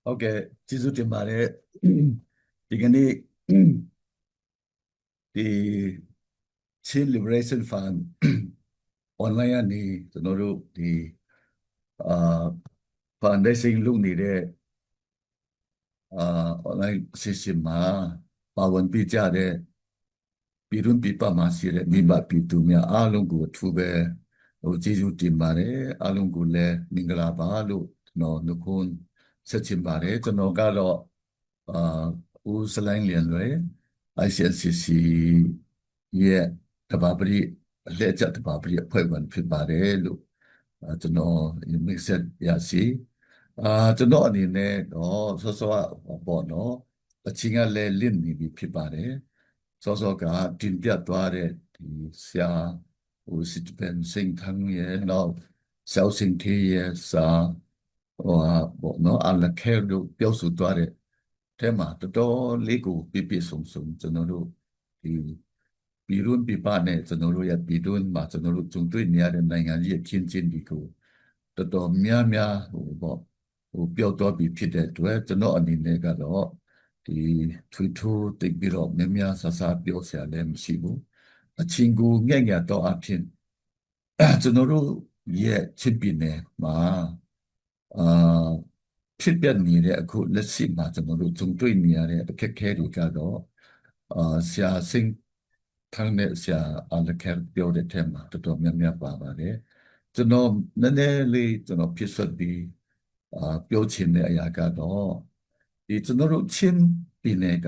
OK ကျေးဇူးတင်ပါတယ်ဒီကနေ့ဒီ Chin Liberation Fund online ကနေကျွန်တော်တို့ဒီအာ fundraising လုပ်နေတဲ့online session မှာပါဝင်ပြကြတဲ့ပြည်တွင်းပြည်ပမှာရှိတဲ့မိဘပြည်သူများအားလုံးကိုအထူးပဲကျေးဇူးတင်ပါတယ်အားလုံးကိုလည်းမင်္ဂလာပါလို့ကျွန်တော်နှုတ်ခွန်းဆက်ချင်ပါတယ်ကျွန်တော်ကတော့အာဦးစလိုင်းလျံလွယ် ICNCC ရဲ့တဘာပရိအလက်ကျတဘာပရိအဖွဲ့ဝင်ဖြစ်ပါတယ်လို့ကျွန်တော် mix ရစီကျွန်တော်အနေနဲ့တော့ဆောစောပေါ့နော်အချင်းကလည်းလင့်နေပြီဖြစ်ပါတယ်စောစောကတင်ပြသွားတဲ့ဒီဆရာစစ်ပန်စင်ထန်းရဲ့နောက်ဆောက်စင်သေးရဲ့စာပေါ့နော်အလခဲတို့ပြောဆိုသွားတဲ့အဲမှာတော်တော်လေးကိုပြပြဆုံဆုံကျွန်တော်တို့ဒီပြည်တွင်းပြည်ပနဲ့ကျွန်တော်တို့ရဲ့ပြည်တွင်းမှာကျွန်တော်တို့ကြုံတွေ့နေရတဲ့နိုင်ငံကြီးရဲ့ချင်းချင်းဒီကိုတော်တော်များများပေါ့ပြောတော့ပြီးဖြစ်တဲ့အတွက်ကျွန်တော်အနေနဲ့ကတော့ဒီထွေထိုးတိတ်ပြီးတော့များများဆဆပြောစရာလည်းမရှိဘူးအချင်းကိုငဲ့ငယ်တော့အဖြစ်ကျွန်တော်တို့ရဲ့ချစ်ပြည်နယ်မှာအာဖြစ်ပျက်နေတဲ့အခုလက်ရှိမှာကျွန်တော်တို့ကြုံတွေ့နေရတဲ့အခက်အခဲတွေကတော့ဆရာစင်ထန်းနဲ့ဆရာအလခဲပြောတဲ့ထဲမှာတော်တော်များများပါပါတယ်ကျွန်တော်နည်းနည်းလေးကျွန်တော်ဖြစ်xuấtပြီးပြောချင်တဲ့အရာကတော့ဒီကျွန်တော်တို့ချင်းပြည်နယ်က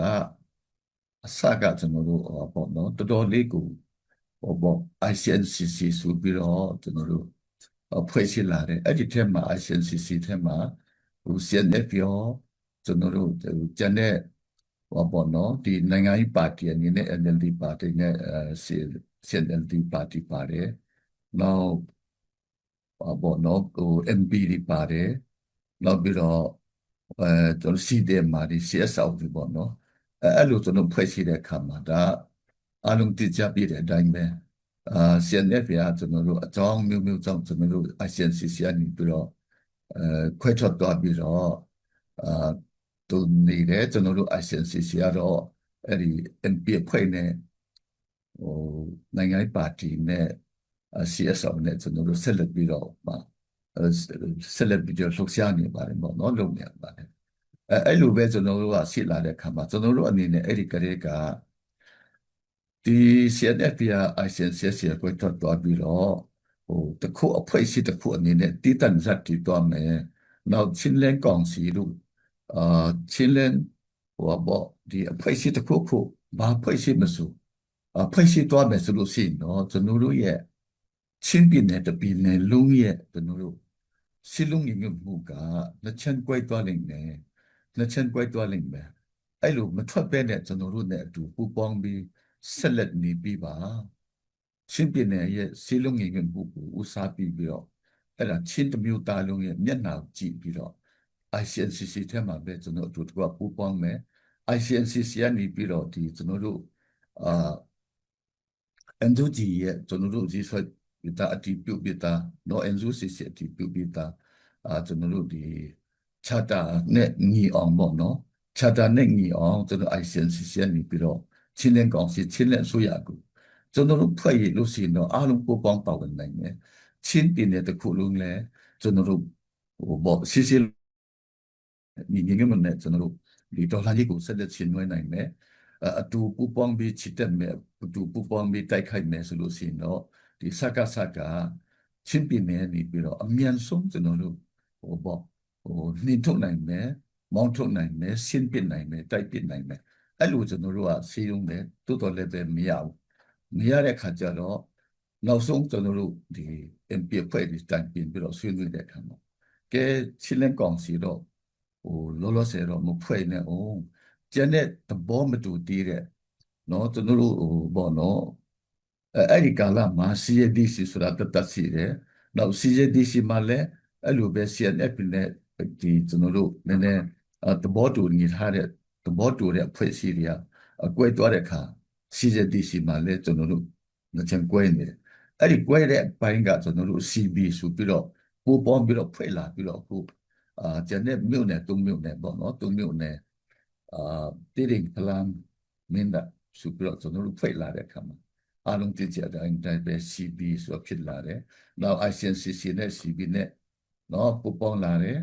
အစကကျွန်တော်တို့ပေါ့နော်တော်တော်လေးကိုပေါ့ ICNCC ဆိုပြီးတော့ကျွန်တော်တို့ဖွဲ့စည်းလာတယ်အဲ့ဒီထဲမှာ ICNCC ထဲမှာCNF ရောကျွန်တော်တို့ကျန်တဲ့ပေါ့နော်ဒီနိုင်ငံရေးပါတီအနေနဲ့ NLD ပါတီနဲ့ CNLD ပါတီပါတယ်နောက်ပေါ့နော်MP တွေပါတယ်နောက်ပြီးတော့ကျွန်တော် CDM မှာဒီ CSO တွေပေါ့နော်အဲ့လိုကျွန်တော်ဖွဲ့စည်းတဲ့အခါမှာဒါအလုံးတိကျပြတဲ့အတိုင်းပဲCNF ကကျွန်တော်တို့အကြောင်းမျိုးမျိုးကြောင့်ကျွန်တော်တို့ ICNCC ကနေပြီးတော့ခွဲထွက်သွားပြီးတော့အာသူနေတယ်ကျွန်တော်တို့ ICNCC ကတော့အဲ့ဒီ MP ဖွဲ့နဲ့ဟိုနိုင်ငံရေးပါတီနဲ့ CSO နဲ့ကျွန်တော်တို့ဆက်လက်ပြီးတော့ဆက်လက်ပြီးတော့လှုပ်ရှားနေပါတယ်ပေါ့နော်လုပ်နေပါတယ်အဲ့လိုပဲကျွန်တော်တို့ကရှိလာတဲ့အခါမှာကျွန်တော်တို့အနေနဲ့အဲ့ဒီကလေးကဒီ CNF က ICNCC ကိုထွက်သွားပြီးတော့တခုအဖွဲ့အစည်းတခုအနေနဲ့တည်တံ့ဇက်တည်သွားမယ်နောက်ချင်းလန်းကောင်စီတို့ချင်းလန်းပေါ့ဒီအဖွဲ့အစည်းတခုခုဘာအဖွဲ့အစည်းမဆိုဖွဲ့စည်းသွားမယ်ဆိုလို့ရှိရင်တော့ကျွန်တော်တို့ရဲ့ချင်းပြည်နယ်တပြည်နယ်လုံးရဲ့ကျွန်တော်တို့စီလုံးငင်မှုကနှစ်ချမ်းကွဲသွားနိုင်တယ်နှစ်ချမ်းကွဲသွားနိုင်မယ်အဲ့လိုမထွက်ပဲနဲ့ကျွန်တော်တို့နဲ့အတူပူးပေါင်းပြီးဆက်လက်နေပြီးပါချင်းပြည်နယ်ရဲ့စီလုံးငင်မှုကိုဦးစားပြီးတော့အဲ့ဒါချင်းတမျိုးသားလုံးရဲ့မျက်နှာကြည့်ပြီးတော့ ICNCC ထဲမှာပဲကျွန်တော်တို့ကပူးပေါင်းမယ် ICNCC ကနေပြီးတော့ဒီကျွန်တော်တို့အာ NUG ရဲ့ကျွန်တော်တို့ကြီးဆွဲပြီးသားအတည်ပြုပြီးသားနော် NUCC အတည်ပြုပြီးသားကျွန်တော်တို့ဒီ charter နဲ့ညီအောင်ပေါ့နော် charter နဲ့ညီအောင်ကျွန်တော် ICNCC နေပြီးတော့ချင်းလင်းကောင်စီချင်းလင်းဆိုရကူကျွန်တော်တို့ဖွဲ့ရလို့ရှိရင်တော့အားလုံးပူးပေါင်းပါဝင်နိုင်တယ်ချင်းပြည်နယ်တစ်ခုလုံးလဲကျွန်တော်တို့ပေါ့စီစီညီငယ်မနဲ့ကျွန်တော်တို့ဒီဒေါ်လာကြီးကိုဆက်လက်ဆင်နွှဲနိုင်မယ်အတူပူပေါင်းပြီးချစ်တက်မယ်အတူပူပေါင်းပြီးတိုက်ခိုက်မယ်ဆိုလို့ရှိရင်တော့ဒီစကားချင်းပြည်နယ်နေပြီးတော့အမြန်ဆုံးကျွန်တော်တို့ပေါ့နှင်ထုတ်နိုင်မယ်မောင်းထုတ်နိုင်မယ်ဆင်းပစ်နိုင်မယ်တိုက်ပစ်နိုင်မယ်အဲ့လိုကျွန်တော်တို့ကစီးရုံးတယ်တိုးတော်လည်းပဲမရဘူးမရတဲ့ခါကျတော့နောက်ဆုံးကျွန်တော်တို့ဒီ MP ဖွဲ့ဒီတိုင်ပြင်ပြီးတော့ဆွေးနွေးတဲ့အခါမှာကဲချင်းလင်းကောင်စီတော့လောလောဆယ်တော့မဖွဲ့နဲ့အောင်ကျန်တဲ့သဘောမတူသေးတဲ့နော်ကျွန်တော်တို့ပေါ့နော်အဲ့ဒီကာလမှာ CADC ဆိုတာတတ်ရှိတယ်နောက် CADC မှာလည်းအဲ့လိုပဲ CNF နဲ့ဒီကျွန်တော်တို့နည်းနည်းသဘောတူညီထားတဲ့သဘောတူတဲ့အဖွဲ့အစည်းတွေကအကွဲသွားတဲ့အခါ CADC မှာလည်းကျွန်တော်တို့ငချင်ကွဲနေတယ်အဲ့ဒီကွဲတဲ့အပိုင်းကကျွန်တော်တို့ CB ဆိုပြီးတော့ပို့ပေါင်းပြီးတော့ဖွဲ့လာပြီးတော့အခု ကျန်တဲ့မြို့နယ်၃မြို့နယ်ပေါ့နော်၃မြို့နယ်တိရင်ဖလန်မင်းတပ်ဆိုပြီးတော့ကျွန်တော်တို့ဖိတ်လာတဲ့အခါမှာအားလုံးသိကြတဲ့အတိုင်းပဲ CB ဆိုဖြစ်လာတယ်နောက် ICNCC နဲ့ CB နဲ့နော်ပူပေါင်းလာတယ်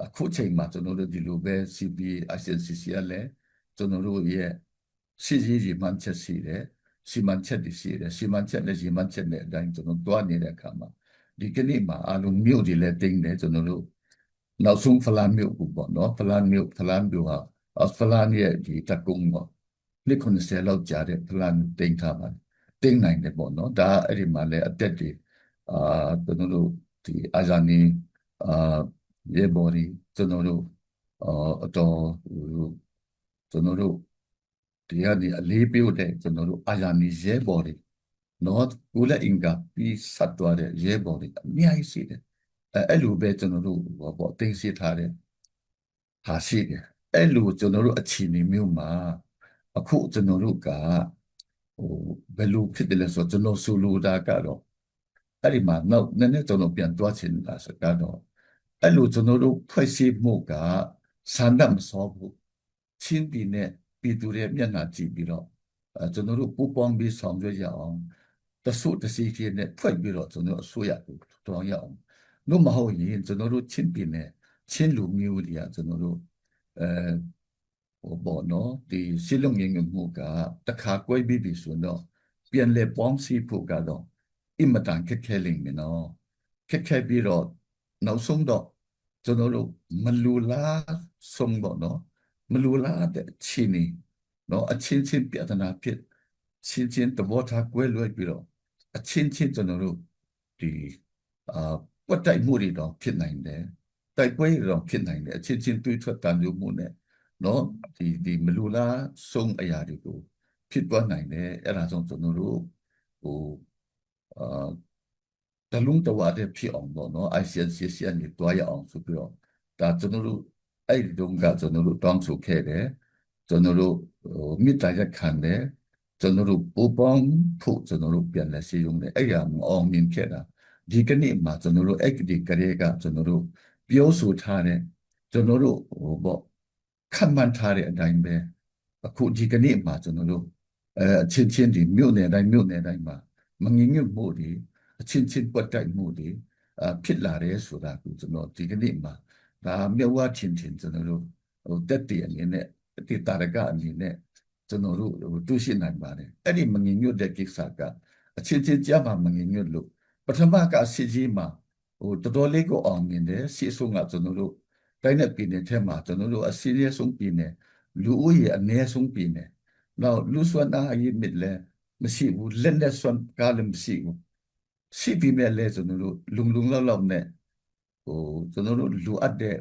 အခုချိန်မှာကျွန်တော်တို့ဒီလိုပဲ CB ICNCC ကလည်းကျွန်တော်တို့ရဲ့စီစီမှန်ချက်ရှိတယ်စီမံချက်တွေရှိတယ်စီမံချက်နဲ့စီမံချက်နဲ့အတိုင်းကျွန်တော်တွားနေတဲ့အခါမှာဒီကနေ့မှာအားလုံးမြို့တွေလည်းတင်းတယ်ကျွန်တော်တို့နောက်ဆုံးဖလန်မြို့ပေါ့နော်ဖလန်မြို့ဟာဖလန်ရဲ့ဒီတကုံပေါ့နှစ်90လောက်ကြာတဲ့ဖလန်တင်းထားပါတင်းနိုင်တယ်ပေါ့နော်ဒါအဲ့ဒီမှာလည်းအသက်တွေကျွန်တော်တို့ဒီအာဇာနည်ရေဘော်ဒီကျွန်တော်တို့အတော်ကျွန်တော်တို့ဒီကနေအလေးပေးတဲ့ကျွန်တော်တို့အာဇာနည်ရဲဘော်တွေနော်ကိုလည်းအင်္ဂါပြီးဆက်သွားတဲ့ရဲဘော်တွေအများကြီးရှိတယ်အဲ့လိုပဲကျွန်တော်တို့ပေါ့တင်စီထားတဲ့ဟာရှိတယ်အဲ့လိုကျွန်တော်တို့အခြေအနေမျိုးမှာအခုကျွန်တော်တို့ကဟိုဘယ်လိုဖြစ်တယ်လဲဆိုတော့ကျွန်တော်ဆိုလိုတာကတော့အဲ့ဒီမှာနောက်နည်းနည်းကျွန်တော်ပြန်တွားချင်တာဆိုတော့အဲ့လိုကျွန်တော်တို့ဖွဲ့စည်းမှုကစံတတ်မစောဘူးချင်းပြည်နဲ့ပြည်သူတွေမျက်နှာကြည့်ပြီးတော့ကျွန်တော်တို့ပူပေါင်းပြီးဆောင်ရွက်ရအောင်တဆုတစီချင်းနဲ့ဖွဲ့ပြီးတော့ကျွန်တော်အစိုးရကိုတောင်းရအောင်လို့မဟုတ်ရင်ကျွန်တော်တို့ချင်းပြည်နဲ့ချင်းလူမျိုးတွေကကျွန်တော်တို့ဟိုပေါ့နော်ဒီရှင်းလုံးငင်မှုကတခါကွဲပြီးပြီဆိုတော့ပြန်လဲပေါင်းစည်းဖို့ကတော့အင်မတန်ခက်ခဲလိမ့်မယ်နော်ခက်ခဲပြီးတော့နောက်ဆုံးတော့ကျွန်တော်တို့မလူလားဆုံးပေါ့နော်မလူလားတဲ့ချင်းနေနော်အချင်းချင်းပြဿနာဖြစ်ချင်းသဘောထားကွဲလွဲပြီးတော့အချင်းကျွန်တော်တို့ဒီပတ်တိုက်မှုတွေတော့ဖြစ်နိုင်တယ်တိုက်ပွဲတွေတော့ဖြစ်နိုင်တယ်အချင်းတွေးထွက်တန်ကြမှုနဲ့နော်ဒီမလူလားဆုံးအရာတွေကိုဖြစ်သွားနိုင်တယ်အဲ့ဒါကြောင့်ကျွန်တော်တို့ဟိုတလုံးတဝါတဲ့ဖြစ်အောင်ပေါ့နော် ICNCC ကနေတွားရအောင်ဆိုပြီးတော့ဒါကျွန်တော်တို့အဲ့ဒီတုန်းကကျွန်တော်တို့တောင်းဆိုခဲ့တယ်ကျွန်တော်တို့မြစ်တာရက်ခံတယ်ကျွန်တော်တို့ပူပေါင်းဖို့ကျွန်တော်တို့ပြန်လဲစီရုံးတယ်အဲ့ဒါမအောင်မြင်ခဲ့တာဒီကနေ့မှာကျွန်တော်တို့အဲ့ဒီကလေးကကျွန်တော်တို့ပြောဆိုထားတဲ့ကျွန်တော်တို့ဟိုပေါ့ခံမှန်းထားတဲ့အတိုင်းပဲအခုဒီကနေ့မှာကျွန်တော်တို့အချင်းဒီမြို့နယ်တိုင်းမှာမငြင်းညွတ်မှုတွေအချင်းပတ်တိုက်မှုတွေဖြစ်လာတယ်ဆိုတာကိုကျွန်တော်ဒီကနေ့မှာဒါမြတ်ဝါချင်းကျွန်တော်တို့ဟိုတက်တည်အနေနဲ့တိတာရကအနေနဲ့ကျွန်တော်တို့တွေ့ရှိနိုင်ပါတယ်အဲ့ဒီမငြင်းညွတ်တဲ့ကိစ္စကအချင်းကြားမှာမငြင်းညွတ်လို့ပထမကအစစ်ကြီးမှာဟိုတော်တော်လေးကိုအောင်မြင်တယ်စီအဆုံးကကျွန်တော်တို့တိုင်းနဲ့ပြည်နယ်ထဲမှာကျွန်တော်တို့အစီအစဉ်ဆုံးပြည်နယ်လူဦးရေအနည်းဆုံးပြည်နယ်နောက်လူစွမ်းအားအရေးမြစ်လဲမရှိဘူးလက်လက်စွမ်းကားလည်းမရှိဘူးရှိပြီးမဲ့လဲကျွန်တော်တို့လုံလောက်နဲ့ဟိုကျွန်တော်တို့လူအပ်တဲ့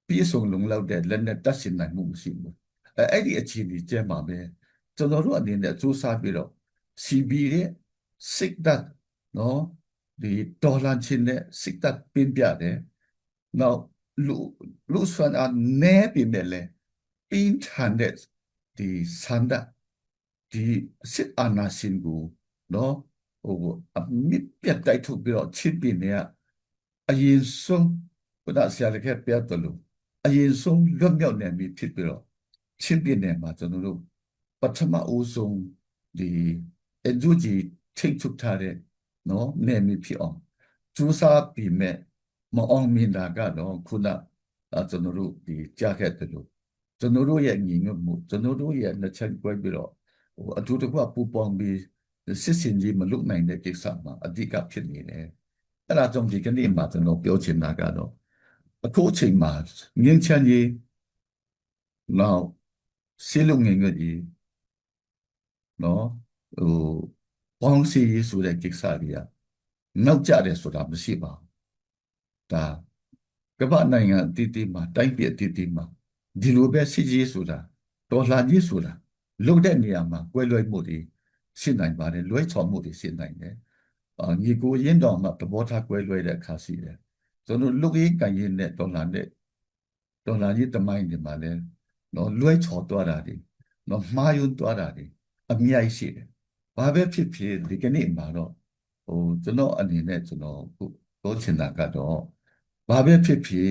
ပြည့်စုံလုံလောက်တဲ့လက်နဲ့တတ်ရှင်နိုင်မှုမရှိဘူးအဲ့ဒီအခြေအနေကျဲမှာပဲကျွန်တော်တို့အနေနဲ့စူးစမ်းပြီးတော့ CB ရဲ့စိတ်ဓာတ်နော်ဒီဒေါ်လာချင်းနဲ့စိတ်ဓာတ်ပြင်းပြတယ်နောက်လူစွမ်းအားနည်းပြီးမဲ့လဲအင်တာနက်ဒီစန္ဒဒီစစ်အာဏာရှင်ကိုနော်ဟိုအမြင့်ပြတ်တိုက်ထုတ်ပြီးတော့ချစ်ပြီးနေရအရင်ဆုံးဘုရားဆရာလည်းခဲ့ပြတ်တယ်လို့အရင်ဆုံးလွတ်မြောက်နေပြီဖြစ်ပြီးတော့ချစ်ပြီးနေမှာကျွန်တော်တို့ပထမဦးဆုံးဒီအကျိုးကြီးထိတ်ထုတ်ထားတဲ့နော်နေမီဖြစ်အောင်စူးစမ်းပြီးမဲ့မအောင်မြင်တာကတော့ခုနကျွန်တော်တို့ဒီကြားခဲ့တယ်လို့ကျွန်တော်တို့ရဲ့ညီညွတ်မှုကျွန်တော်တို့ရဲ့နှစ်ချက်ပွဲပြီးတော့ဟိုအထူးတစ်ခုပူပေါင်းပြီးစစ်စင်ကြီးမလုပ်နိုင်တဲ့ကိစ္စမှာအဓိကဖြစ်နေတယ်အဲ့ဒါကြောင့်ဒီကနေ့မှာကျွန်တော်ပြောချင်တာကတော့အခုအချိန်မှာငင်းချမ်းကြီးနောက်စီလုံးငင်ကြီးနော်ဟိုပေါင်းစီရေးဆိုတဲ့ကိစ္စကြီးကနောက်ကျတယ်ဆိုတာမရှိပါဘူးဒါကမ္ဘာနိုင်ငံအသီးသီးမှာတိုင်းပြည်အသီးသီးမှာဒီလိုပဲစစ်ရေးဆိုတာတော်လှန်ရေးဆိုတာလုပ်တဲ့နေရာမှာကွဲလွဲမှုတွေရှိနိုင်ပါတယ်လွဲချော်မှုတွေရှိနိုင်တယ်ညီကိုရင်းတော်မှာသဘောထားကွဲလွဲတဲ့အခါရှိတယ်ကျွန်တော်လူကြီးကန်ရင်နဲ့တော်လှန်ရေးတမိုင်းတွေမှာလည်းနော်လွဲချော်သွားတာတွေနော်မှားယွင်းသွားတာတွေအများကြီးရှိတယ်ဘာပဲဖြစ်ဖြစ်ဒီကနေ့မှာတော့ဟိုကျွန်တော်အနေနဲ့ကျွန်တော်ပြောချင်တာကတော့ဘာပဲဖြစ်ဖြစ်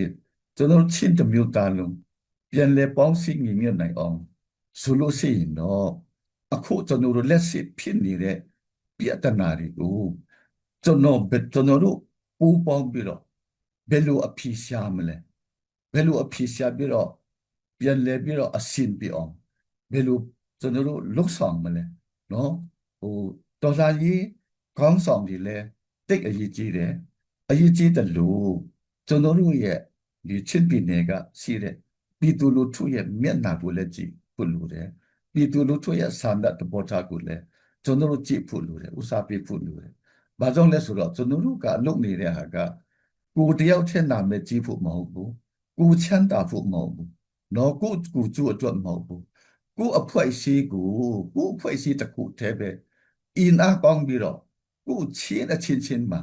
ကျွန်တော်တို့ချင်းတစ်မျိုးသားလုံးပြန်လဲပေါင်းစည်းညီညွတ်နိုင်အောင်ဆိုလို့ရှိရင်တော့အခုကျွန်တော်တို့လက်ရှိဖြစ်နေတဲ့ပြဿနာတွေကိုကျွန်တော်တို့ပူးပေါင်းပြီးတော့ဘယ်လိုအဖြေရှာမလဲဘယ်လိုအဖြေရှာပြီးတော့ပြန်လဲပြီးတော့အဆင်ပြေအောင်ဘယ်လိုကျွန်တော်တို့လှုပ်ဆောင်မလဲနော်ဟိုတော်လှန်ရေးခေါင်းဆောင်တွေလည်းတိတ်အရေးကြီးတယ်အရေးကြီးတယ်လို့ကျွန်တော်တို့ရဲ့ဒီချစ်ပြည်နယ်ကရှိတဲ့ပြည်သူလူထုရဲ့မျက်နှာကိုလည်းကြည့်ဖို့လိုတယ်ပြည်သူလူထုရဲ့ဆန္ဒတဘောထားကိုလည်းကျွန်တော်တို့ကြည့်ဖို့လိုတယ်ဥစားပေးဖို့လိုတယ်ဘာကြောင့်လဲဆိုတော့ကျွန်တော်တို့ကလုပ်နေတဲ့ဟာကကိုယ်တယောက်ထဲနာမည်ကြီးဖို့မဟုတ်ဘူးကိုချမ်းသာဖို့မဟုတ်ဘူးနော်ကိုကျိုးအတွက်မဟုတ်ဘူးကိုအဖွဲ့အစည်းကိုအဖွဲ့အစည်းတစ်ခုတည်းပဲအင်အားကောင်းပြီးတော့ကိုချင်းအချင်းမှာ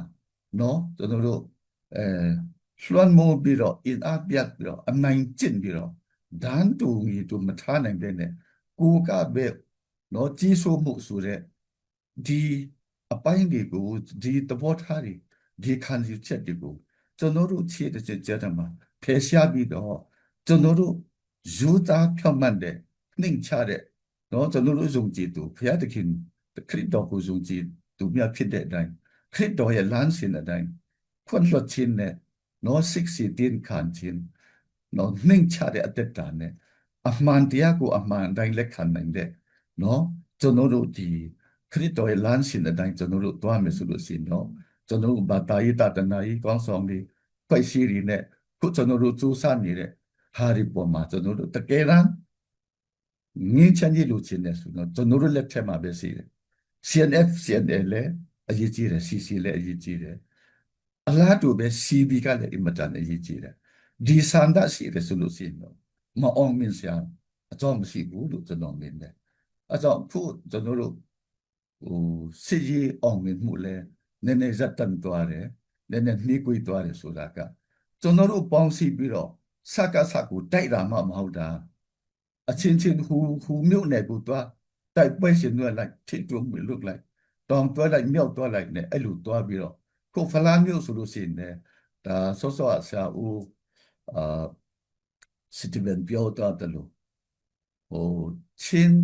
နော်ကျွန်တော်တို့အဲလွှမ်းမိုးပြီးတော့အင်အားပြတ်ပြီးတော့အနိုင်ကျင့်ပြီးတော့ဒန်းတူကြီးတို့မထားနိုင်တဲ့နဲ့ကိုကပဲနော်ကြီးစိုးမှုဆိုတဲ့ဒီအပိုင်းတွေကိုဒီသဘောထားတွေဒီခံယူချက်တွေကိုကျွန်တော်တို့ခြေတစ်ချက်ကြတဲ့မှာဖယ်ရှားပြီးတော့ကျွန်တော်တို့ယူသားဖြောင့်မတ်တဲ့နှိမ်ချတဲ့နော်ကျွန်တော်တို့ယုံကြည်သူဘုရားသခင်ခရစ်တော်ကိုယုံကြည်သူများဖြစ်တဲ့အတိုင်းခရစ်တော်ရဲ့လမ်းစဉ်အတိုင်းခွင့်လွှတ်ခြင်းနဲ့နော်စိတ်စီတင်ခံခြင်းနော်နှိမ်ချတဲ့အတ္တတာနဲ့အမှန်တရားကိုအမှန်တိုင်းလက်ခံနိုင်တဲ့နော်ကျွန်တော်တို့ဒီခရစ်တော်ရဲ့လမ်းစဉ်အတိုင်းကျွန်တော်တို့သွားမယ်ဆိုလို့ရှိရင်တော့ကျွန်တော်တို့ဘာသာရေးတဒနာရေးကောင်းဆောင်တွေဖွဲ့စည်းရည်နဲ့ခုကျွန်တော်တို့စူးစမ်းနေတဲ့ဟာဒီပေါ်မှာကျွန်တော်တို့တကယ်တမ်းငင်းချမ်းကြီးလိုချင်တယ်ဆိုတော့ကျွန်တော်တို့လက်ထက်မှာပဲရှိတယ် CNF CNL လည်းအရေးကြီးတယ် CC လည်းအရေးကြီးတယ်အလားတူပဲ CB ကလည်းအင်မတန်အရေးကြီးတယ်ဒီစန္ဒရှိတယ်ဆိုလို့ရှိရင်တော့မအောင်မြင်စရာအကြောင်းမရှိဘူးလို့ကျွန်တော်မြင်တယ်အဲကြောင့်ဖို့ကျွန်တော်တို့ဟိုစစ်ရေးအောင်မြင်မှုလဲနည်းနည်းဇက်တန်သွားတယ်နည်းနည်းနှီးကွေးသွားတယ်ဆိုတာကကျွန်တော်တို့ပေါင်းစည်းပြီးတော့စကားစကိုတိုက်တာမှမဟုတ်တာအချင်းချင်းဟူမြို့နယ်ကိုသွားတိုက်ပွဲရှင်တွေလိုက်ထိတုံးမလုပ်လိုက်တောင်တွဲလိုက်မြောက်တွဲလိုက်နဲ့အဲ့လိုတွားပြီးတော့ခုဖလားမြို့ဆိုလို့ရှိရင်လည်းဒါဆော့ဆော့အစာဦးအာစစ်တီဗန်ပြောတော့တယ်လို့ဟိုချင်း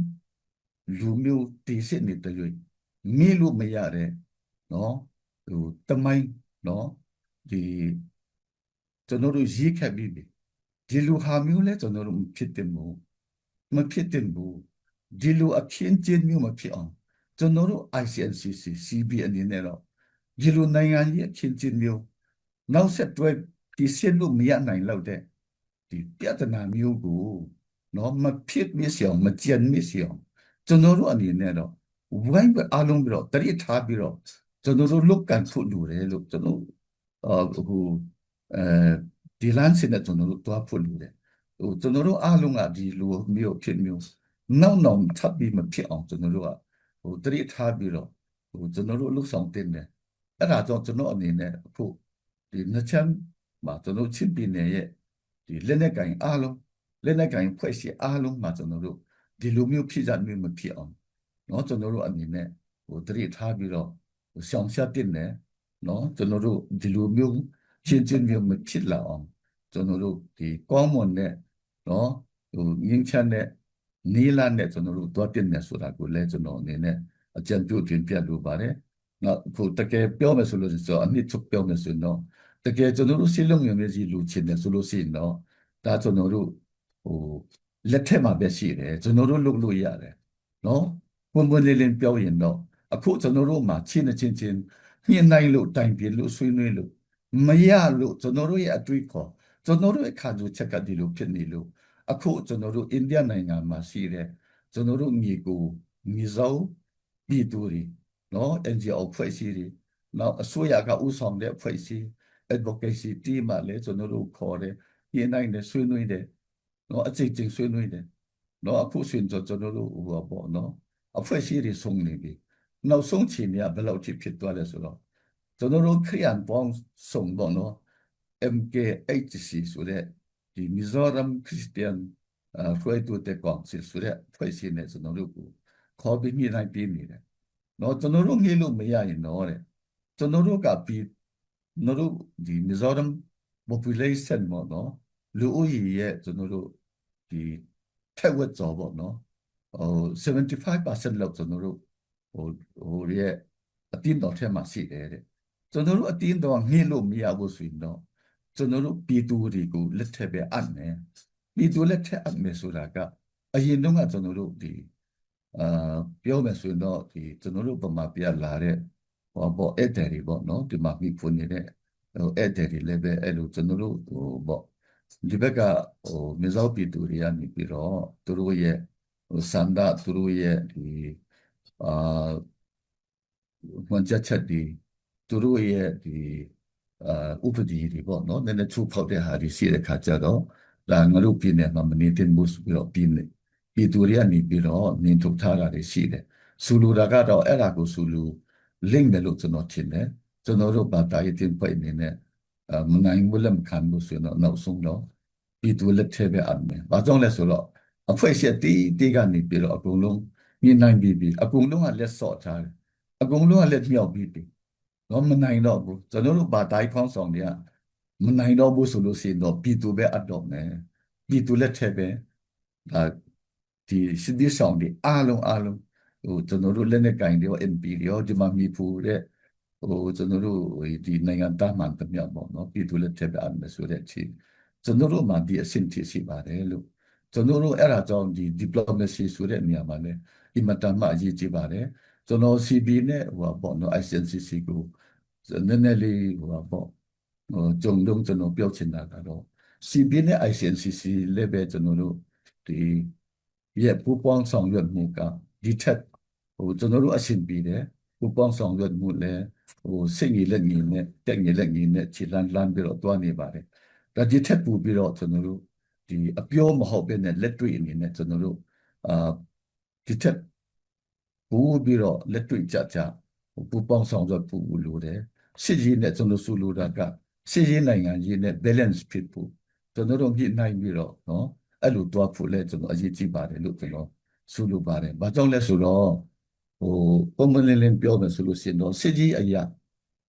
လူမျိုးတည်စစ်နေတဲ့ရွေးမိလို့မရတဲ့နော်ဟိုတမိုင်းနော်ဒီကျွန်တော်တို့ရေးခက်ပြီးပြီဒီလူဟာမျိုးလဲကျွန်တော်တို့မဖြစ်တင်ဘူးမဖြစ်တင်ဘူးဒီလိုအခင်းကျင်းမျိုးမဖြစ်အောင်ကျွန်တော်တို့ ICNCC CB အနေနဲ့တော့ဒီလိုနိုင်ငံရေးအခင်းကျင်းမျိုးနောက်ဆက်တွဲဒီစစ်လို့မရနိုင်တော့တဲ့ဒီပြဿနာမျိုးကိုနော်မဖြစ်မစအောင်မကြံမစအောင်ကျွန်တော်တို့အနေနဲ့တော့ဝိုင်းပဲအားလုံးပြီးတော့တရိထားပြီးတော့ကျွန်တော်တို့လုတ်ကန်ဖို့လိုတယ်လို့ကျွန်တော်ဟိုအဲဒီလမ်းစဉ်နဲ့ကျွန်တော်တို့တွားဖို့လိုတယ်ဟိုကျွန်တော်တို့အားလုံးကဒီလိုမျိုးဖြစ်မျိုးနောက်ထပ်ပြီးမဖြစ်အောင်ကျွန်တော်တို့ကဟိုတရိထားပြီးတော့ဟိုကျွန်တော်တို့လှုပ်ဆောင်တင်တယ်အဲ့ဒါကြောင့်ကျွန်တော်အနေနဲ့အခုဒီနှစ်ချမ်းမှာကျွန်တော်ချစ်ပြည်နယ်ရဲ့ဒီလက်နက်ကင်အားလုံးလက်နက်ကင်ဖွဲ့စည်းအားလုံးမှာကျွန်တော်တို့ဒီလိုမျိုးဖြစ်ကြမျိုးမဖြစ်အောင်เนาะကျွန်တော်တို့အနေနဲ့ဟိုတရိထားပြီးတော့ဟိုဆောင်ရှားတင်တယ်เนาะကျွန်တော်တို့ဒီလိုမျိုးချင်းမျိုးမဖြစ်လာအောင်ကျွန်တော်တို့ဒီကောင်းမွန်တဲ့เนาะဟိုငင်းချမ်းတဲ့နီလာနဲ့ကျွန်တော်တို့တွားတင်တယ်ဆိုတာကိုလည်းကျွန်တော်အနေနဲ့အကြံပြုတင်ပြလိုပါတယ်နောက်ဖို့တကယ်ပြောမယ်ဆိုလို့ဆိုအနှစ်ချုပ်ပြောမယ်ဆိုတော့တကယ်ကျွန်တော်တို့စီလုံးငယ်ကြီးလူချင်းတယ်ဆိုလို့ရှိရင်တော့ဒါကျွန်တော်တို့ဟိုလက်ထက်မှာပဲရှိတယ်ကျွန်တော်တို့လုပ်လို့ရတယ်နော်ပွင့်လင်းပြောရင်တော့အခုကျွန်တော်တို့မှာချင်းချင်းညှိနှိုင်းလို့တိုင်ပြလို့ဆွေးနွေးလို့မရလို့ကျွန်တော်တို့ရဲ့အတွေ့အခေါ်ကျွန်တော်တို့အခါကျချက်ကဒီလိုဖြစ်နေလို့အခုကျွန်တော်တို့အိန္ဒိယနိုင်ငံမှာရှိတဲ့ကျွန်တော်တို့မြေကိုမြေစောင်းပြည်သူတွေနော် NGO ဖွဲ့စည်းတွေနောက်အစိုးရကဥဆောင်တဲ့ဖွဲ့စည်း advocacy team မှာလည်းကျွန်တော်တို့ခေါ်တယ်ညှိနှိုင်းတယ်ဆွေးနွေးတယ်နော်အကြိမ်ကြိမ်ဆွေးနွေးတယ်နော်အခုဆွေးနွေးကျွန်တော်တို့ဟိုပေါ့နော်အဖွဲ့အစည်းတွေဆုံးနေပြီနောက်ဆုံးချိန်ကဘယ်လောက်ထိဖြစ်သွားလဲဆိုတော့ကျွန်တော်တို့ခရီးန်ပေါင်းဆုံးပေါ့နော် MKHC ဆိုတဲ့ဒီ Mizoram Christian Freedom Council ဆိုတဲ့ဖွဲ့စည်းနေကျွန်တော်တို့ကိုခေါ်ပြီးညှိနှိုင်းပေးနေတယ်နော်ကျွန်တော်တို့ငှေ့လို့မရရင်တော့တဲ့ကျွန်တော်တို့ကပြီးကျွန်တော်တို့ဒီ Mizoram population ပေါ့နော် လူဦးရေရဲ့ကျွန်တော်တို့ဒီထက်ဝက်ကျော်ပေါ့နော်ဟို75%လောက်ကျွန်တော်တို့ဟိုရဲ့အတင်းတော်ထဲမှာရှိတယ်တဲ့ကျွန်တော်တို့အတင်းတော်ငှိလို့မရဘူးဆိုရင်တော့ကျွန်တော်တို့ပြည်သူတွေကိုလက်ထက်ပဲအပ်မယ်ပြည်သူလက်ထက်အပ်မယ်ဆိုတာကအရင်တုန်းကကျွန်တော်တို့ဒီအာပြောမယ်ဆိုရင်တော့ဒီကျွန်တော်တို့ဗမာပြည်လာတဲ့ဟောပေါ့ဧည့်သည်တွေပေါ့နော်ဒီမှာမိဖွနေတဲ့ဟိုဧည့်သည်တွေလည်းပဲအဲ့လိုကျွန်တော်တို့ဟိုပေါ့ဒီဘက်ကဟိုမြေစောပြည်သူတွေကနေပြီးတော့သူတို့ရဲ့ဟိုစန္ဒသူတို့ရဲ့ဒီအာဝန်ချက်တွေသူတို့ရဲ့ဒီဥပဒေတွေပေါ့နော်နည်းနည်းချိုးဖောက်တဲ့ဟာတွေရှိတဲ့ခါကျတော့ဒါငါတို့ပြည်နယ်မှာမနေတင်ဘူးဆိုပြီးတော့ပြည်သူတွေကနေပြီးတော့နင်ထုတ်ထားတာတွေရှိတယ်ဆူလူတာကတော့အဲ့ဒါကိုဆူလူလိမ့်မယ်လို့ကျွန်တော်ထင်တယ်ကျွန်တော်တို့ဘာသာရေးတင်ပိုက်နေနဲ့မနိုင်ဘူးလက်မခံဘူးဆိုတော့နောက်ဆုံးတော့ပြည်သူလက်ထဲပဲအပ်မယ်။ဘာကြောင့်လဲဆိုတော့အဖွဲ့အစည်းတီးကနေပြီးတော့အကုန်လုံးမြင်နိုင်ပြီးအကုန်လုံးကလက်စော့ထားတယ်။အကုန်လုံးကလက်မြောက်ပြီးတော့မနိုင်တော့ဘူး။ကျွန်တော်တို့ဘာသာရေးဖောင်းဆောင်တွေကမနိုင်တော့ဘူးဆိုလို့ရှိရင်တော့ပြည်သူပဲအပ်တော့မယ်။ပြည်သူလက်ထဲပဲဒါဒီစစ်ဒီဆောင်တွေအားလုံးဟိုကျွန်တော်တို့လက်နဲ့ကင်တွေရော NP တွေရောဒီမှာမြည်ဖူတဲ့ဟိုကျွန်တော်တို့ဒီနိုင်ငံသားမှန်တမျှပေါ့နော်ပြည်သူလက်ထက်ပဲအပ်မယ်ဆိုတဲ့အချိန်ကျွန်တော်တို့မှဒီအဆင့်ထိရှိပါတယ်လို့ကျွန်တော်တို့အဲ့ဒါကြောင့်ဒီ diplomacy ဆိုတဲ့နေရာမှာလည်းအင်မတန်မှအရေးကြီးပါတယ်ကျွန်တော် CB နဲ့ဟိုပေါ့နော် ICNCC ကိုနည်းနည်းလေးဟိုပေါ့ဟိုကြုံတုံးကျွန်တော်ပြောချင်တာကတော့ CB နဲ့ ICNCC လည်းပဲကျွန်တော်တို့ဒီရဲ့ပူပေါင်းဆောင်ရွက်မှုကဒီထက်ဟိုကျွန်တော်တို့အဆင်ပြေတယ်ပူပေါင်းဆောင်ရွက်မှုလည်းဟိုစိတ်ငြိလက်ငြိနဲ့တက်ငြိလက်ငြိနဲ့ခြေလန်းလန်းပြီးတော့တွားနေပါတယ်ဒါဒီထက်ပိုပြီးတော့ကျွန်တော်တို့ဒီအပြောမဟုတ်ဘဲနဲ့လက်တွေ့အနေနဲ့ကျွန်တော်တို့အာဒီထက်ပိုပြီးတော့လက်တွေ့ကြပူပေါင်းဆောင်ရွက်ဖို့လိုတယ်စစ်ရေးနဲ့ကျွန်တော်ဆိုလိုတာကစစ်ရေးနိုင်ငံရေးနဲ့ balance ဖြစ်ဖို့ကျွန်တော်တို့ညှိနှိုင်းပြီးတော့နော်အဲ့လိုတွားဖို့လဲကျွန်တော်အရေးကြီးပါတယ်လို့ကျွန်တော်ဆိုလိုပါတယ်။ဘာကြောင့်လဲဆိုတော့ဟိုပုံမှန်လင်းပြောမယ်ဆိုလို့ရှိရင်တော့စစ်ကြီးအရာ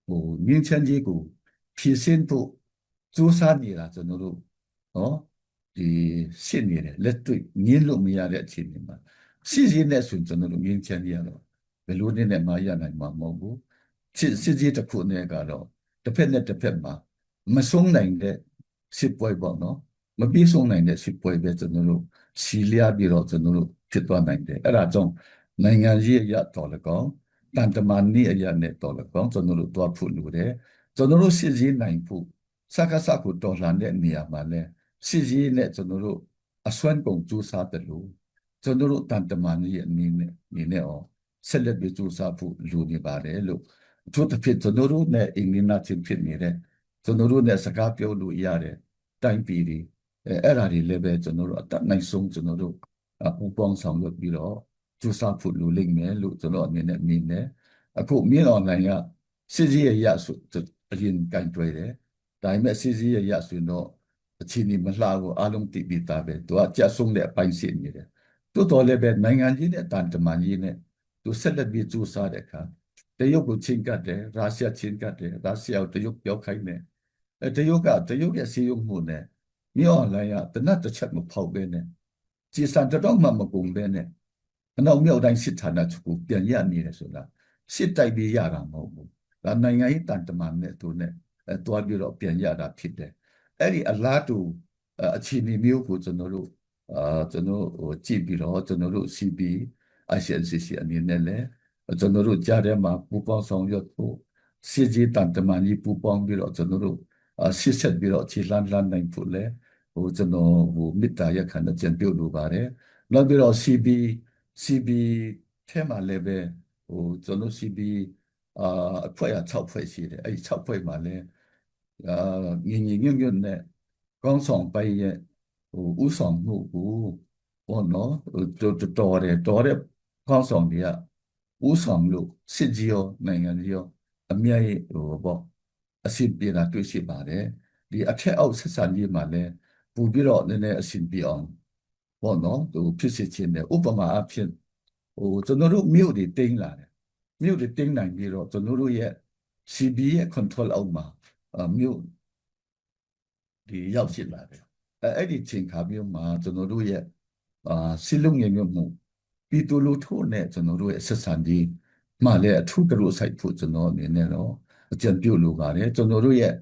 ဟိုငင်းချမ်းကြီးကိုဖြည့်ဆင်းဖို့စူးစမ်းနေတာကျွန်တော်တို့နော်ဒီရှင်းနေတယ်လက်တွေ့ငင်းလို့မရတဲ့အခြေအနေမှာစစ်ကြီးနဲ့ဆိုကျွန်တော်တို့ငင်းချမ်းကြီးရတော့ဘယ်လိုနဲ့မှရနိုင်မှာမဟုတ်ဘူးစစ်ကြီးတစ်ခုနဲ့ကတော့တစ်ဖက်နဲ့တစ်ဖက်မှာမဆုံးနိုင်တဲ့စစ်ပွဲပေါ့နော်မပြေဆုံးနိုင်တဲ့စစ်ပွဲပဲကျွန်တော်တို့စီလျာပြီးတော့ကျွန်တော်တို့ဖြစ်သွားနိုင်တယ်အဲ့ဒါကြောင့်နိုင်ငံရေးအရတော်လည်းကောင်းတန်တမာနည်းအရနဲ့တော်လည်းကောင်းကျွန်တော်တို့တွားဖို့လိုတယ်ကျွန်တော်တို့စစ်ရေးနိုင်ဖို့စကားစကိုတော်လှန်တဲ့နေရာမှာလဲစစ်ရေးနဲ့ကျွန်တော်တို့အစွမ်းကုန်ကြိုးစားတယ်လို့ကျွန်တော်တို့တန်တမာနည်းအနေနဲ့အောင်ဆက်လက်ပြီးကြိုးစားဖို့လိုနေပါတယ်လို့အထူးသဖြင့်ကျွန်တော်တို့နဲ့အင်္ဂလိပ်နာချင်းဖြစ်နေတဲ့ကျွန်တော်တို့နဲ့စကားပြောလို့ရတဲ့တိုင်းပြည်တွေအဲ့ဒါတွေလည်းပဲကျွန်တော်တို့အတတ်နိုင်ဆုံးကျွန်တော်တို့ပူပေါင်းဆောင်ရွက်ပြီးတော့ကြိုးစားဖို့လိုလိမ့်မယ်လို့ကျွန်တော်အနေနဲ့မြင်တယ်အခုမြင်အွန်လိုင်းကစစ်ရေးရဆိုအရင်ကင်တွယ်တယ်ဒါပေမဲ့စစ်ရေးရဆိုရင်တော့အခြေအနေမလှဘူးအားလုံးတည်ပြီးသားပဲသူကကြက်ဆုံးတဲ့အပိုင်းရှိနေတယ်တိုးတော်လည်းပဲနိုင်ငံကြီးနဲ့တန်တမာကြီးနဲ့သူဆက်လက်ပြီးကြိုးစားတဲ့အခါတရုတ်ကိုချင်းကပ်တယ်ရုရှားချင်းကပ်တယ်ရုရှားကိုတရုတ်ပြောခိုင်းတယ်တရုတ်ရဲ့စီးရုံမှုနဲ့မြေအွန်လိုင်းကတနတ်တစ်ချက်မဖောက်ပဲနဲ့ကြည်စံတော့မှမကုန်ပဲနဲ့အနောက်မြောက်တိုင်းစစ်ဌာနချုပ်ကိုပြန်ရနေတယ်ဆိုတာစစ်တိုက်ပြီးရတာမဟုတ်ဘူးဒါနိုင်ငံရေးတန်တမာနဲ့သူနဲ့တွားပြီးတော့ပြန်ရတာဖြစ်တယ်အဲ့ဒီအလားတူအခြေအနေမျိုးကိုကျွန်တော်တို့ကျွန်တော်ဟိုကြည့်ပြီးတော့ကျွန်တော်တို့ CB ICNCC အနေနဲ့လည်းကျွန်တော်တို့ကြားထဲမှာပူပေါင်းဆောင်ရွက်ဖို့စစ်ကြီးတန်တမာကြီးပူပေါင်းပြီးတော့ကျွန်တော်တို့ရှစ်ဆက်ပြီးတော့ခြေလှမ်းနိုင်ဖို့လဲဟိုကျွန်တော်ဟိုမေတ္တာရက်ခံတဲ့ကြံပြုတ်လိုပါတယ်နောက်ပြီးတော့ CB ထဲမှာလည်းပဲဟိုကျွန်တော် CB အဖွဲ့6ဖွဲ့ရှိတယ်အဲ့ဒီ6ဖွဲ့မှာလည်းညွတ်နဲ့ကောင်းဆောင်ပိုင်ရဲ့ဟိုဥဆောင်မှုကိုဘောနော်တော်တဲ့ကောင်းဆောင်တွေကဥဆောင်လို့စစ်ကြီးရောနိုင်ငံကြီးရောအမြတ်ဟိုပေါ့အဆင်ပြေတာတွေ့ရှိပါတယ်ဒီအထက်အောက်ဆက်ဆံရေးမှာလည်းပူပြီးတော့နည်းနည်းအဆင်ပြေအောင်ပေါ့နော်သူဖြစ်စေခြင်းနဲ့ဥပမာအဖြစ်ဟိုကျွန်တော်တို့မြို့တွေတင်းလာတယ်မြို့တွေတင်းနိုင်ပြီးတော့ကျွန်တော်တို့ရဲ့ CB ရဲ့ control အောက်မှာမြို့ဒီရောက်ရှိလာတယ် အဲ့ဒီချိန်ခါမျိုးမှာကျွန်တော်တို့ရဲ့စီလုံးငယ်မျိုးမှုပြည်သူလူထုနဲ့ကျွန်တော်တို့ရဲ့ဆက်ဆံရေးမှလည်းအထူးကရုစိုက်ဖို့ကျွန်တော်အနေနဲ့တော့အကြံပြုလိုပါတယ်ကျွန်တော်တို့ရဲ့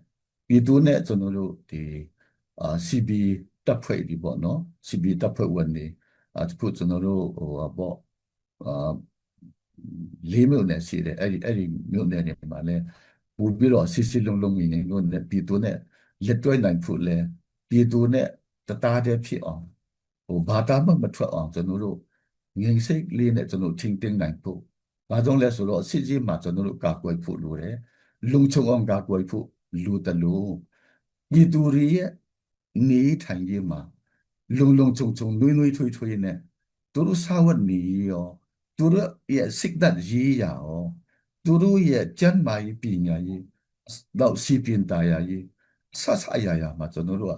ပြည်သူနဲ့ကျွန်တော်တို့ဒီCB တပ်ဖွဲ့ဒီပေါ့နော် CB တပ်ဖွဲ့ဝင်တွေအခုကျွန်တော်တို့ဟိုပေါ့အာလေးမြို့နယ်ရှိတယ်အဲ့ဒီမြို့နယ်တွေမှာလည်းပို့ပြီးတော့စစ်စစ်လုံးလုံးနေလို့နဲ့ပြည်သူနဲ့လက်တွဲနိုင်ဖို့လဲပြည်သူနဲ့တသားတည်းဖြစ်အောင်ဘာသာမှမထွက်အောင်ကျွန်တော်တို့ငြိမ်စိတ်လေးနဲ့ကျွန်တော်ထိန်းသိမ်းနိုင်ဖို့ဘာကြောင့်လဲဆိုတော့စစ်ကြီးမှာကျွန်တော်တို့ကာကွယ်ဖို့လိုတယ်လုံခြုံအောင်ကာကွယ်ဖို့လိုတယ်လို့ပြည်သူတွေရဲ့နေထိုင်ရေးမှာလုံခြုံနွေးနွေးထွေးထွေးနဲ့သူတို့စာဝတ်နေရောသူတို့ရဲ့စိတ်ဓာတ်ရေးရာရောသူတို့ရဲ့ကျန်းမာရေးပညာရေးတော့စီပင်တရားရေးဆအရာရာမှာကျွန်တော်တို့က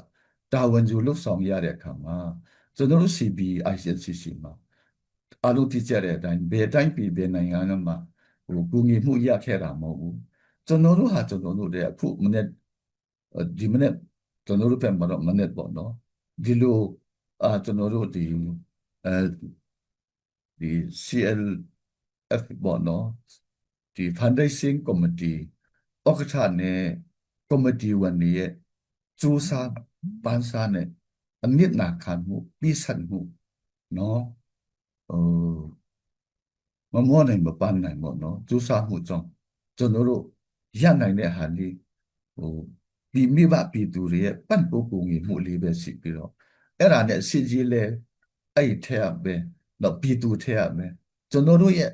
တာဝန်ယူလုပ်ဆောင်ရတဲ့အခါမှာကျွန်တော်တို့ CBICC မှာအလုပ်တည်ကြတဲ့အတိုင်းဘယ်တိုင်းပြည်ဘယ်နိုင်ငံမှာကူညီမှုရခဲ့တာမဟုတ်ဘူးကျွန်တော်တို့ဟာကျွန်တော်တို့တဲ့အခုမနေ့ဒီမနေ့ကျွန်တော်တို့ပြန်မတော့မနေ့ပေါ့နော်ဒီလိုကျွန်တော်တို့ဒီ CLF ပေါ့နော်ဒီ fundraising committee ဥက္ကဋ္ဌနဲ့ committee ဝင်ရဲ့စူးစမ်းပန်းစားနဲ့အမြင့်နာခံမှုပြီးဆန်မှုနော်ဟိုမမောနိုင်မပန်းနိုင်ပေါ့နော်စူးစမ်းမှုကြောင့်ကျွန်တော်တို့ရနိုင်တဲ့ဟာလေးဟိုပြီးမိဘပြည်သူတွေရဲ့ပတ်ပိုးကူညီမှုလေးပဲရှိပြီးတော့အဲ့ဒါနဲ့စစ်ကြီးလဲအဲ့ထဲရပဲတော့ပြည်သူထဲရမယ်ကျွန်တော်တို့ရဲ့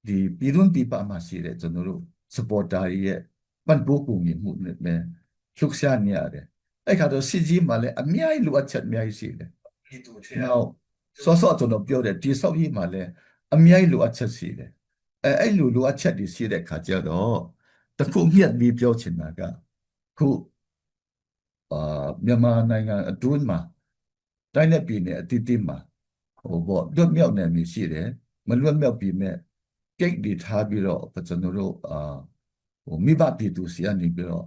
ဒီပြည်တွင်းပြည်ပမှာရှိတဲ့ကျွန်တော်တို့ supporter ရဲ့ပတ်ပိုးကူညီမှုနဲ့ပဲလှုပ်ရှားနေရတယ်အဲ့ခါတော့စစ်ကြီးမှာလည်းအများကြီးလိုအပ်ချက်အများကြီးရှိတယ်ပြည်သူထဲနောက်စောကျွန်တော်ပြောတဲ့တိဆောက်ရေးမှာလည်းအများကြီးလိုအပ်ချက်ရှိတယ်အဲ့လိုအပ်ချက်တွေရှိတဲ့ခါကျတော့တခုမြတ်ပြီးပြောချင်တာကခုမြန်မာနိုင်ငံအတွင်းမှာတိုင်းနဲ့ပြည်နယ်အသီးသီးမှာပေါ့လွတ်မြောက်နယ်မြေရှိတယ်မလွတ်မြောက်ပြည်မဲ့ကိတ်တွေထားပြီးတော့ကျွန်တော်တို့မိဘပြည်သူစီကနေပြီးတော့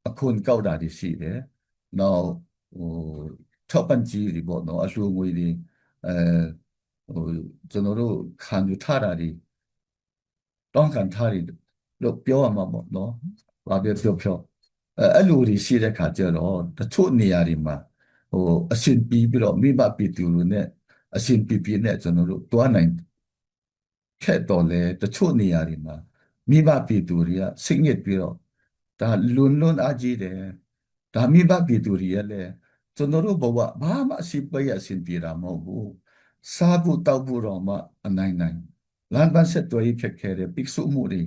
အခွန်ကောက်တာတွေရှိတယ်နောက်ထောက်ပံ့ကြေးတွေပေါ့နော်အလှူငွေတွေအဲကျွန်တော်တို့ခံယူထားတာတွေတောင်းခံထားတယ်လို့ပြောရမှာပေါ့နော်ဘာပြောအဲ့လိုတွေရှိတဲ့ခါကျတော့တချို့နေရာတွေမှာအရှင်ပြီးပြီးတော့မိဘပြည်သူတွေနဲ့အရှင်ပြနဲ့ကျွန်တော်တို့တွားနိုင်ခဲ့တော်လဲတချို့နေရာတွေမှာမိဘပြည်သူတွေကစိတ်ညစ်ပြီးတော့ဒါလွန်အားကြီးတယ်ဒါမိဘပြည်သူတွေရဲ့လဲကျွန်တော်တို့ဘဝဘာမှအစီပေးအရှင်ပြေတာမဟုတ်ဘူးစားဖို့တောက်ဖို့တော့မှအနိုင်လမ်းပန်းဆက်သွယ်ရေးခက်ခဲတယ်ပိတ်ဆို့မှုတွေ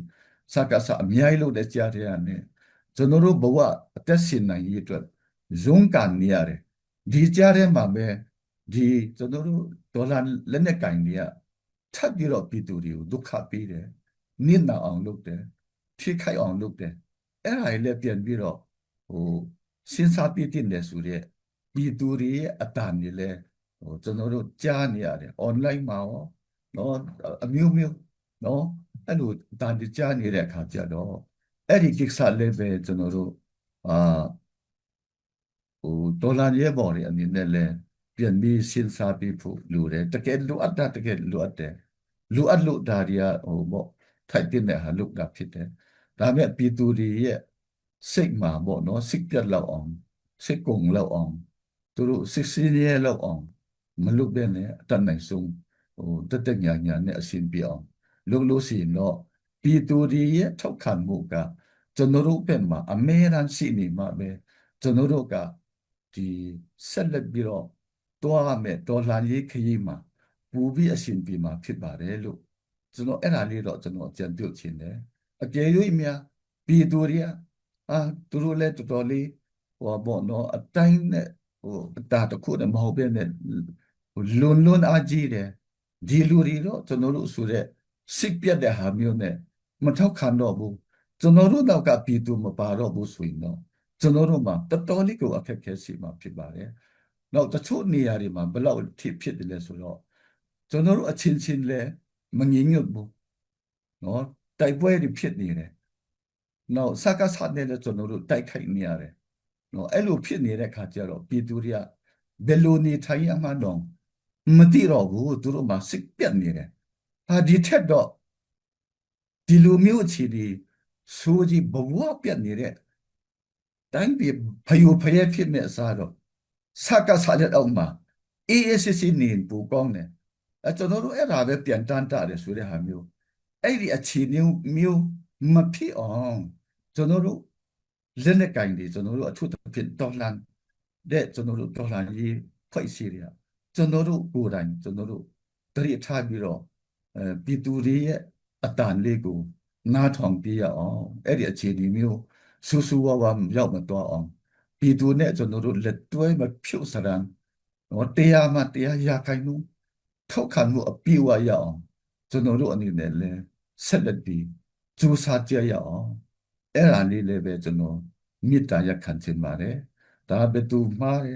စကားစအများကြီးလို့လည်းကြားရတဲ့ကျွန်တော်တို့ဘဝအသက်ရှင်နိုင်ရေးအတွက်ဇုံးကန်နေရတယ်ဒီကြားထဲမှာပဲဒီကျွန်တော်တို့ဒေါ်လာလက်နဲ့ကင်တွေကထပ်ပြီးတော့ပြည်သူတွေကိုဒုက္ခပေးတယ်နစ်နာအောင်လုပ်တယ်ထိခိုက်အောင်လုပ်တယ်အဲ့ဒါတွေလည်းပြန်ပြီးတော့စဉ်းစားပြည့်တင်တယ်ဆိုတဲ့ပြည်သူတွေရဲ့အတန်တွေလည်းကျွန်တော်တို့ကြားနေရတယ် online မှာရောနော်အမျိုးနော်အဲ့လိုအတန်တွေကြားနေတဲ့အခါကျတော့အဲ့ဒီကိစ္စလည်းပဲကျွန်တော်တို့ဒေါ်လာရဲပေါ်တွေအနေနဲ့လည်းပြန်ပြီးစဉ်းစားပြီးဖို့လိုတယ်တကယ်လိုအပ်တာတကယ်လိုအပ်တယ်လိုအပ်လို့ဒါတွေကပေါ့ထိုက်တဲ့ဟာလုပ်တာဖြစ်တယ်ဒါပေမဲ့ပြည်သူတွေရဲ့စိတ်မှာပေါ့နော်စိတ်ပြတ်လောက်အောင်စိတ်ကုန်လောက်အောင်သူတို့စစ်စင်းရဲလောက်အောင်မလုပ်တဲ့နဲ့အတတ်နိုင်ဆုံးတက်ညာနဲ့အရှင်ပြအောင်လုပ်လို့ရှိရင်တော့ပြည်သူတွေရဲ့ထောက်ခံမှုကကျွန်တော်တို့ဘက်မှာအမဲရန်ရှိနေမှာပဲကျွန်တော်တို့ကဒီဆက်လက်ပြီးတော့တွားရမယ်ဒေါ်လာရေးခရီးမှာပူပြီးအရှင်ပြေမှာဖြစ်ပါတယ်လို့ကျွန်တော်အဲ့ဒါလေးတော့ကျွန်တော်ကြံပြုတ်ချင်တယ်အကျေ၍များပြည်သူတွေကသူတို့လည်းတော်တော်လေးပေါ့နော်အတိုင်းနဲ့အတာတခုနဲ့မဟုတ်ပဲနဲ့လွန်အားကြီးတယ်ဒီလူတွေတော့ကျွန်တော်တို့ဆိုတဲ့စိတ်ပြတ်တဲ့ဟာမျိုးနဲ့မထောက်ခံတော့ဘူးကျွန်တော်တို့တော့ကပြည်သူမပါတော့ဘူးဆိုရင်တော့ကျွန်တော်တို့မှာတော်တော်လေးကိုအခက်အခဲရှိမှာဖြစ်ပါတယ်နောက်တချို့နေရာတွေမှာဘယ်လောက်ဖြစ်တယ်လဲဆိုတော့ကျွန်တော်တို့အချင်းချင်းလဲမငြင်းညွတ်ဘူးနော်တိုက်ပွဲတွေဖြစ်နေတယ်နောက်စကားဆက်နေလဲကျွန်တော်တို့တိုက်ခိုက်နေရတယ်နော်အဲ့လိုဖြစ်နေတဲ့ခါကျတော့ပြည်သူတွေက ဘယ်လိုနေထိုင်ရမှန်းတော့မသိတော့ဘူးသူတို့မှစိတ်ပြတ်နေတယ်ဟာဒီထက်တော့ဒီလိုမျိုးအခြေအနေဆိုးကြီးဘဝပြတ်နေတဲ့တိုင်းပြည်ဖယိုဖယက်ဖြစ်နေအစားတော့စကားစားတဲ့အောက်မှာအေးအေးဆေးဆေးနေပူကောင်းတယ်ကျွန်တော်တို့အဲ့ဒါပဲပြန်တန်းတာတယ်ဆိုတဲ့ဟာမျိုးအဲ့ဒီအခြေအနေမျိုးမဖြစ်အောင်ကျွန်တော်တို့လက်နဲ့ကင်တွေကျွန်တော်တို့အထူးသဖြင့်တော်လှန်တဲ့ကျွန်တော်တို့တော်လှန်ရေးဖွဲ့စည်းတွေကကျွန်တော်တို့ကိုယ်တိုင်ကျွန်တော်တို့တရိပ်ထားပြီးတော့ပြည်သူတွေရဲ့အတန်လေးကိုနားထောင်ပြရအောင်အဲ့ဒီအခြေအနေမျိုးဆူဆူဝါဝါရောက်မသွားအောင်ပြည်သူနဲ့ကျွန်တော်တို့လက်တွဲမဖြုတ်စရန်တော့တရားမှတရားရခိုင်မှုထောက်ခံမှုအပြည့်အဝရအောင်ကျွန်တော်တို့အနေနဲ့လည်းဆက်လက်ပြီးကြိုးစားကြရအောင်အဲ့ဒါလေးလည်းပဲကျွန်တော်မေတ္တာရပ်ခံချင်ပါတယ်ဒါဘယ်သူမှားတ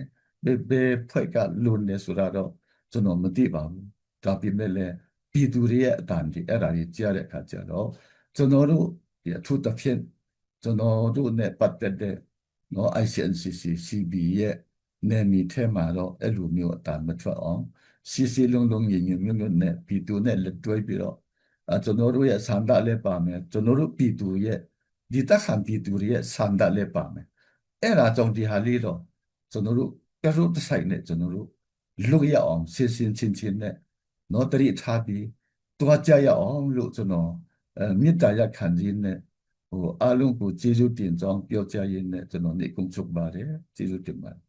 ယ်ဘယ်ဖွဲ့ကလွန်တယ်ဆိုတာတော့ကျွန်တော်မသိပါဘူးဒါပေမဲ့လည်းပြည်သူတွေရဲ့အတန်ကြီးအဲ့ဒါကြီးကြားတဲ့အခါကျတော့ကျွန်တော်တို့ဒီအထူးသဖြင့်ကျွန်တော်တို့နဲ့ပတ်သက်တဲ့နော် ICNCC CB ရဲ့နယ်မြေထဲမှာတော့အဲ့လိုမျိုးအတန်မထွက်အောင်စီစီလုံးလုံးညီညွတ်မျိုးနဲ့ပြည်သူနဲ့လက်တွဲပြီးတော့ကျွန်တော်တို့ရဲ့ဆန္ဒလည်းပါမယ်ကျွန်တော်တို့ပြည်သူရဲ့ဒီတခါပြည်သူတွေရဲ့ဆန္ဒလည်းပါမယ်အဲ့ဒါကြောင့်ဒီဟာလေးတော့ကျွန်တော်တို့ကရုတဆိုင်နဲ့ကျွန်တော်တို့လွတ်ရအောင်စင်စင်ချင်းချင်းနဲ့နော်တရိထားပြီးတွားကြရအောင်လို့ကျွန်တော်မေတ္တာရပ်ခံခြင်းနဲ့အားလုံးကိုကျေးဇူးတင်ကြောင်းပြောကြားရင်းနဲ့ကျွန်တော်နေကုန်းချုပ်ပါတယ်ကျေးဇူးတင်ပါတယ်